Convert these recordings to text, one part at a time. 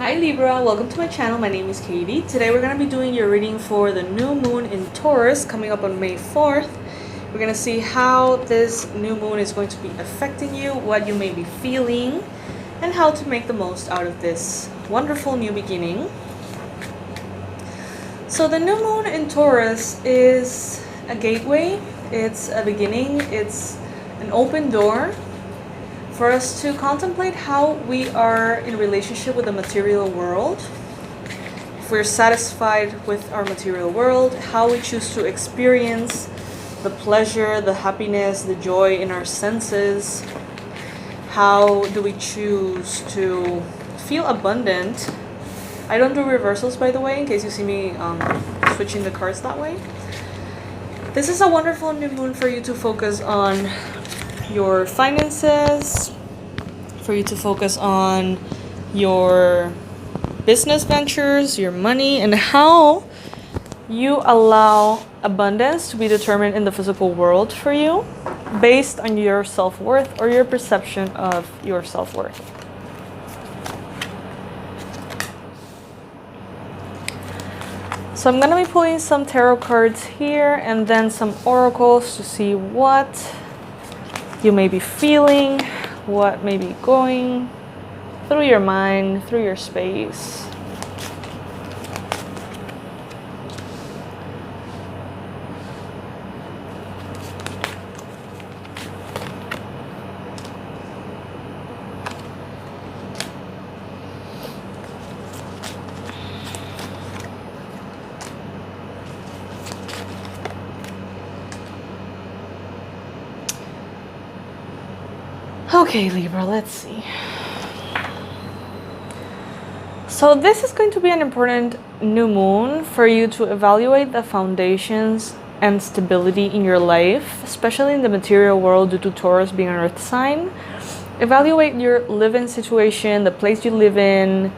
Hi Libra, welcome to my channel. My name is Katie. Today we're going to be doing your reading for the new moon in Taurus coming up on May 4th. We're going to see how this new moon is going to be affecting you, what you may be feeling, and how to make the most out of this wonderful new beginning. So the new moon in Taurus is a gateway, it's a beginning, it's an open door for us to contemplate how we are in relationship with the material world. If we're satisfied with our material world, how we choose to experience the pleasure, the happiness, the joy in our senses. How do we choose to feel abundant? I don't do reversals, by the way, in case you see me switching the cards that way. This is a wonderful new moon for you to focus on your finances, for you to focus on your business ventures, your money, and how you allow abundance to be determined in the physical world for you based on your self-worth or your perception of your self-worth. So I'm going to be pulling some tarot cards here and then some oracles to see what you may be feeling, what may be going through your mind, through your space. Okay, Libra, let's see. So this is going to be an important new moon for you to evaluate the foundations and stability in your life, especially in the material world due to Taurus being an earth sign. Evaluate your living situation, the place you live in,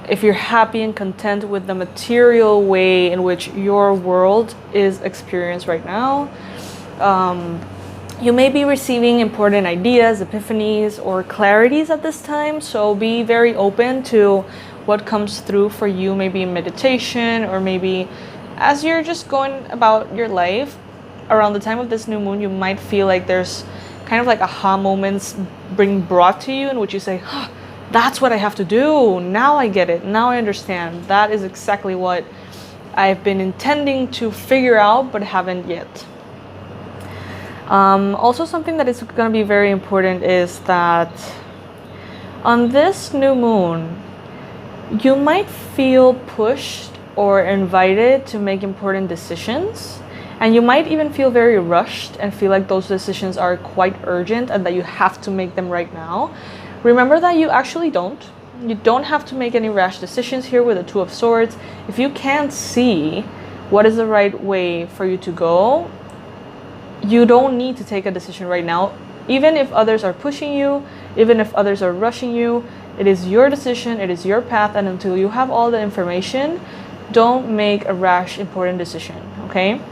if you're happy and content with the material way in which your world is experienced right now. You may be receiving important ideas, epiphanies, or clarities at this time, so be very open to what comes through for you, maybe in meditation, or maybe as you're just going about your life. Around the time of this new moon, you might feel like there's kind of like aha moments being brought to you in which you say, huh, that's what I have to do. Now I get it. Now I understand. That is exactly what I've been intending to figure out, but haven't yet. Also, something that is going to be very important is that on this new moon, you might feel pushed or invited to make important decisions, and you might even feel very rushed and feel like those decisions are quite urgent and that you have to make them right now. Remember that you actually don't. You don't have to make any rash decisions here with the Two of Swords. If you can't see what is the right way for you to go, you don't need to take a decision right now. Even if others are pushing you, even if others are rushing you, it is your decision, it is your path, and until you have all the information, don't make a rash, important decision, okay?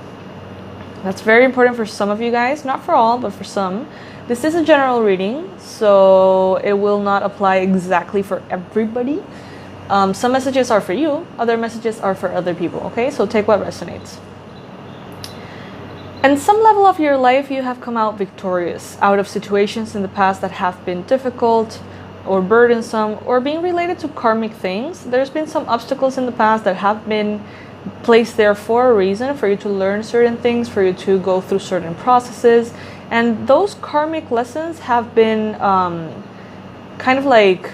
That's very important for some of you guys, not for all, but for some. This is a general reading, so it will not apply exactly for everybody. Some messages are for you, other messages are for other people, okay? So take what resonates. In some level of your life, you have come out victorious out of situations in the past that have been difficult or burdensome or being related to karmic things. There's been some obstacles in the past that have been placed there for a reason, for you to learn certain things, for you to go through certain processes. And those karmic lessons have been kind of like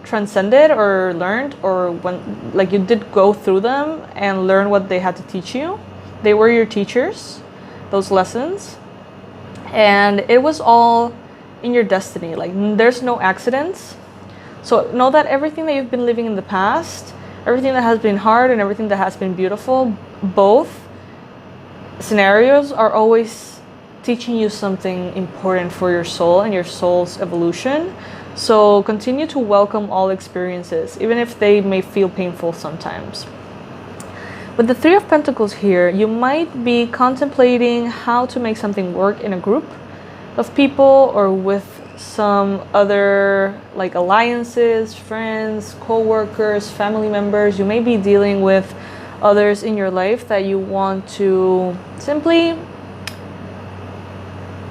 transcended or learned, or when like you did go through them and learn what they had to teach you. They were your teachers, those lessons, and it was all in your destiny. Like, there's no accidents. So know that everything that you've been living in the past, everything that has been hard and everything that has been beautiful, both scenarios are always teaching you something important for your soul and your soul's evolution. So continue to welcome all experiences, even if they may feel painful sometimes. With the Three of Pentacles here, you might be contemplating how to make something work in a group of people or with some other like alliances, friends, co-workers, family members. You may be dealing with others in your life that you want to simply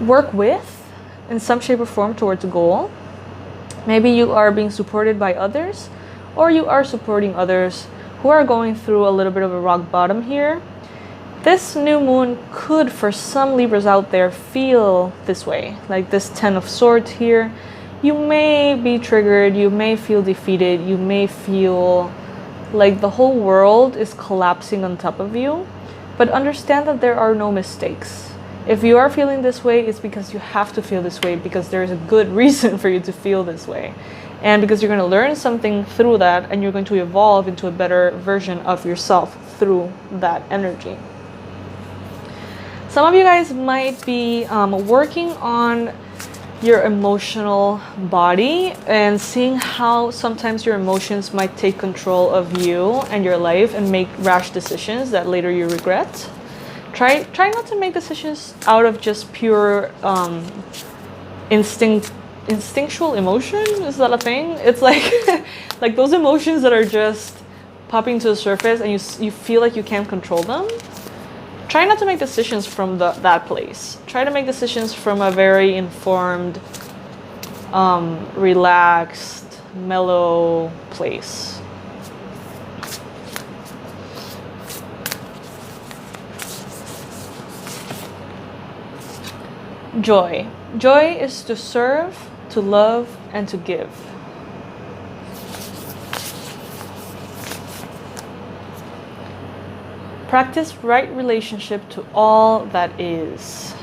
work with in some shape or form towards a goal. Maybe you are being supported by others, or you are supporting others who are going through a little bit of a rock bottom here. This new moon could, for some Libras out there, feel this way, like this 10 of Swords here. You may be triggered, you may feel defeated, you may feel like the whole world is collapsing on top of you, but understand that there are no mistakes. If you are feeling this way, it's because you have to feel this way, because there is a good reason for you to feel this way. And because you're going to learn something through that, and you're going to evolve into a better version of yourself through that energy. Some of you guys might be working on your emotional body and seeing how sometimes your emotions might take control of you and your life and make rash decisions that later you regret. Try not to make decisions out of just pure instinctual emotion. Is that a thing? It's like like those emotions that are just popping to the surface and you feel like you can't control them. Try not to make decisions from that place. Try to make decisions from a very informed, relaxed, mellow place. Joy. Joy is to serve, to love, and to give. Practice right relationship to all that is.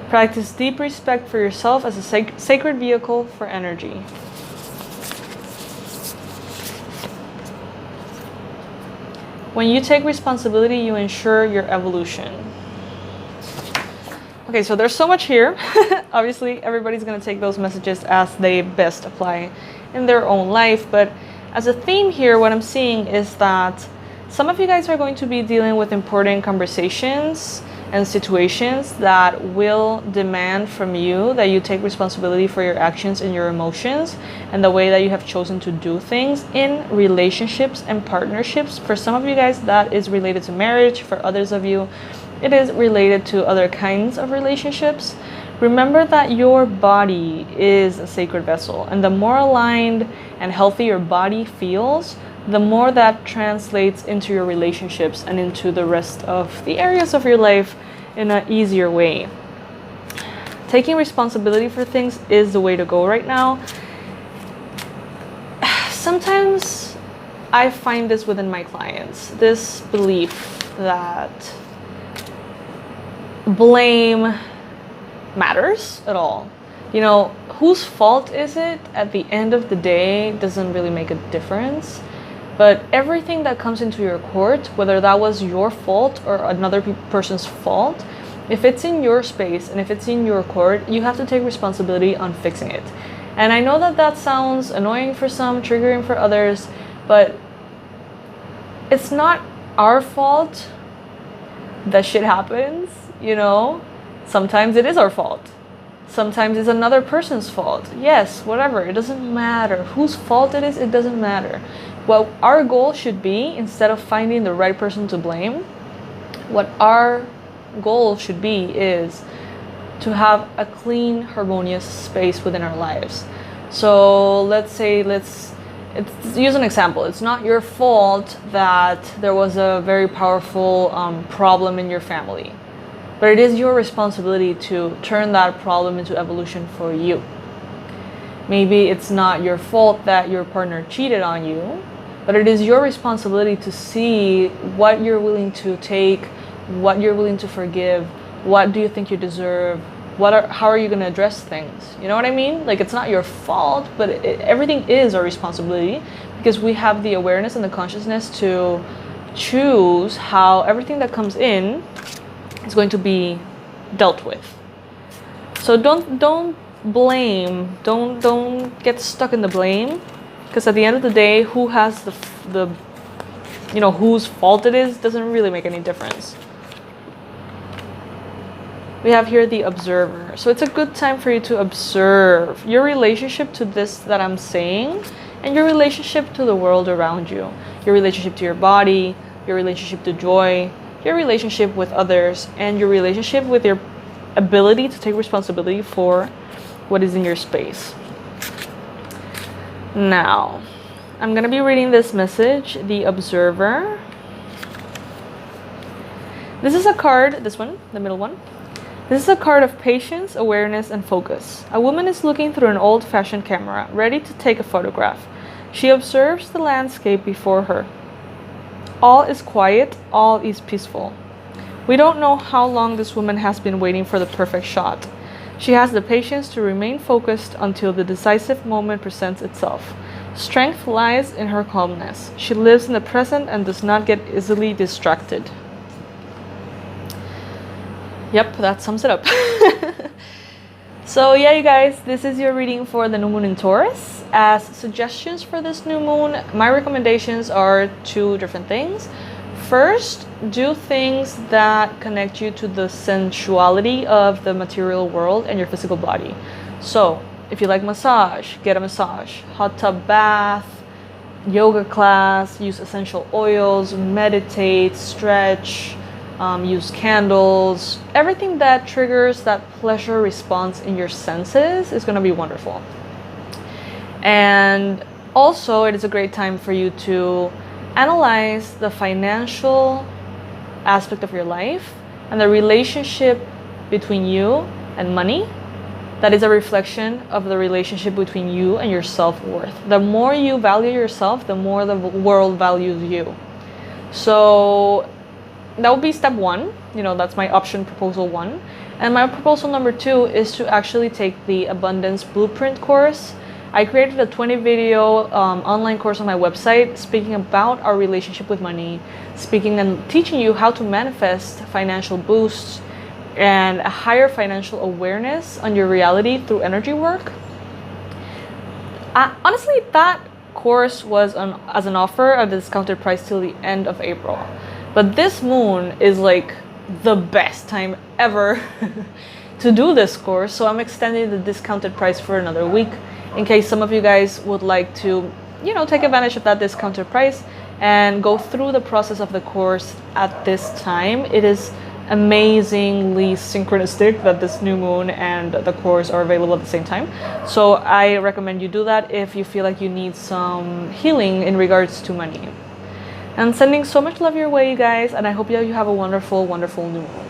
Practice deep respect for yourself as a sacred vehicle for energy. When you take responsibility, you ensure your evolution. Okay, so there's so much here. Obviously, everybody's going to take those messages as they best apply in their own life. But as a theme here, what I'm seeing is that some of you guys are going to be dealing with important conversations and situations that will demand from you that you take responsibility for your actions and your emotions and the way that you have chosen to do things in relationships and partnerships. For some of you guys, that is related to marriage. For others of you, it is related to other kinds of relationships. Remember that your body is a sacred vessel, and the more aligned and healthy your body feels, the more that translates into your relationships and into the rest of the areas of your life in an easier way. Taking responsibility for things is the way to go right now. Sometimes I find this within my clients, this belief that blame matters at all. You know, whose fault is it at the end of the day doesn't really make a difference. But everything that comes into your court, whether that was your fault or another person's fault, if it's in your space and if it's in your court, you have to take responsibility on fixing it. And I know that that sounds annoying for some, triggering for others, but it's not our fault that shit happens, you know? Sometimes it is our fault. Sometimes it's another person's fault. Yes, whatever, it doesn't matter. Whose fault it is, it doesn't matter. What our goal should be, instead of finding the right person to blame, what our goal should be is to have a clean, harmonious space within our lives. So let's use an example. It's not your fault that there was a very powerful problem in your family, but it is your responsibility to turn that problem into evolution for you. Maybe it's not your fault that your partner cheated on you, but it is your responsibility to see what you're willing to take, what you're willing to forgive, what do you think you deserve, how are you going to address things? You know what I mean? Like, it's not your fault, but everything is our responsibility, because we have the awareness and the consciousness to choose how everything that comes in is going to be dealt with. So don't blame, don't get stuck in the blame, because at the end of the day, who has the whose fault it is doesn't really make any difference. we have here the Observer. So it's a good time for you to observe your relationship to this that I'm saying, and your relationship to the world around you, your relationship to your body, your relationship to joy, your relationship with others, and your relationship with your ability to take responsibility for what is in your space. Now, I'm going to be reading this message, the Observer. This is a card, this one, the middle one. This is a card of patience, awareness, and focus. A woman is looking through an old-fashioned camera, ready to take a photograph. She observes the landscape before her. All is quiet, all is peaceful. We don't know how long this woman has been waiting for the perfect shot. She has the patience to remain focused until the decisive moment presents itself. Strength lies in her calmness. She lives in the present and does not get easily distracted. Yep, that sums it up. So yeah, you guys, this is your reading for the new moon in Taurus. As suggestions for this new moon, my recommendations are 2 different things. First, do things that connect you to the sensuality of the material world and your physical body. So if you like massage, get a massage, hot tub bath, yoga class, use essential oils, meditate, stretch, use candles. Everything that triggers that pleasure response in your senses is going to be wonderful. And also, it is a great time for you to analyze the financial aspect of your life and the relationship between you and money. That is a reflection of the relationship between you and your self-worth. The more you value yourself, the more the world values you. So that would be step 1. You know, that's my option proposal 1. And my proposal number 2 is to actually take the Abundance Blueprint course. I created a 20 video online course on my website speaking about our relationship with money, speaking and teaching you how to manifest financial boosts and a higher financial awareness on your reality through energy work. Honestly, that course was as an offer at a discounted price till the end of April. But this moon is like the best time ever to do this course. So I'm extending the discounted price for another week in case some of you guys would like to, you know, take advantage of that discounted price and go through the process of the course at this time. It is amazingly synchronistic that this new moon and the course are available at the same time. So I recommend you do that if you feel like you need some healing in regards to money. And sending so much love your way, you guys, and I hope you have a wonderful, wonderful new moon.